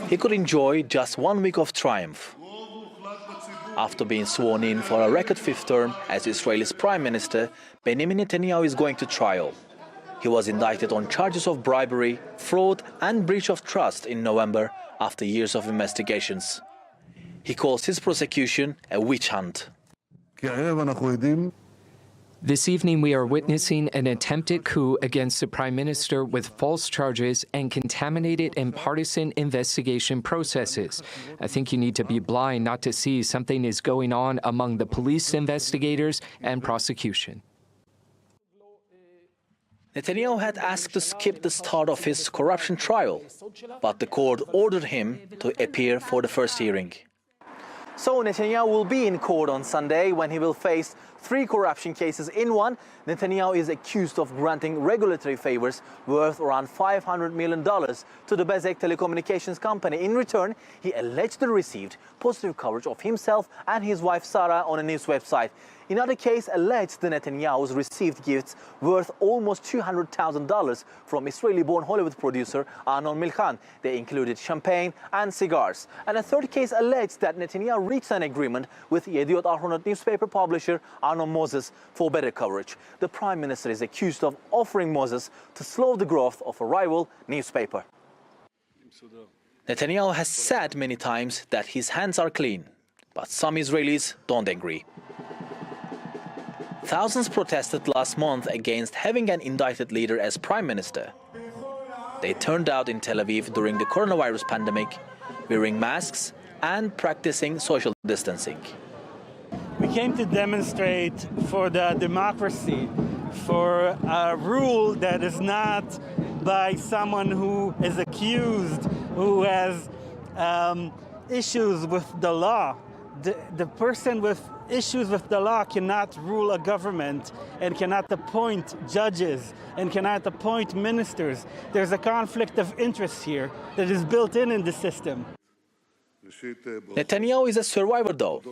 he could enjoy just 1 week of triumph. After being sworn in for a record fifth term as Israel's Prime Minister, Benjamin Netanyahu is going to trial. He was indicted on charges of bribery, fraud and breach of trust in November after years of investigations. He calls his prosecution a witch hunt. This evening, we are witnessing an attempted coup against the Prime Minister with false charges and contaminated and partisan investigation processes. I think you need to be blind not to see something is going on among the police investigators and prosecution. Netanyahu had asked to skip the start of his corruption trial, but the court ordered him to appear for the first hearing. So Netanyahu will be in court on Sunday when he will face 3 corruption cases. In one, Netanyahu is accused of granting regulatory favors worth around $500 million to the Bezeq telecommunications company. In return, he allegedly received positive coverage of himself and his wife Sarah on a news website. In other case, alleged the Netanyahus received gifts worth almost $200,000 from Israeli-born Hollywood producer Arnon Milchan. They included champagne and cigars. And a third case alleged that Netanyahu reached an agreement with Yediot Ahronot newspaper publisher Arnon Moses for better coverage. The Prime Minister is accused of offering Moses to slow the growth of a rival newspaper. Netanyahu has said many times that his hands are clean, but some Israelis don't agree. Thousands protested last month against having an indicted leader as prime minister. They turned out in Tel Aviv during the coronavirus pandemic, wearing masks and practicing social distancing. We came to demonstrate for the democracy, for a rule that is not by someone who is accused, who has issues with the law. The person with issues with the law cannot rule a government and cannot appoint judges and cannot appoint ministers. There's a conflict of interest here that is built in the system. Netanyahu is a survivor, though.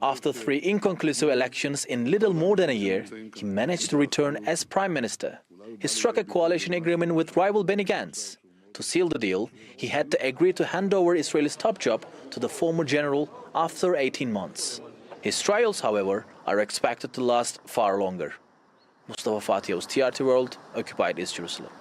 After 3 inconclusive elections in little more than a year, he managed to return as prime minister. He struck a coalition agreement with rival Benny Gantz. To seal the deal, he had to agree to hand over Israel's top job to the former general after 18 months. His trials, however, are expected to last far longer. Mustafa Fatih Yavuz, TRT World, occupied East Jerusalem.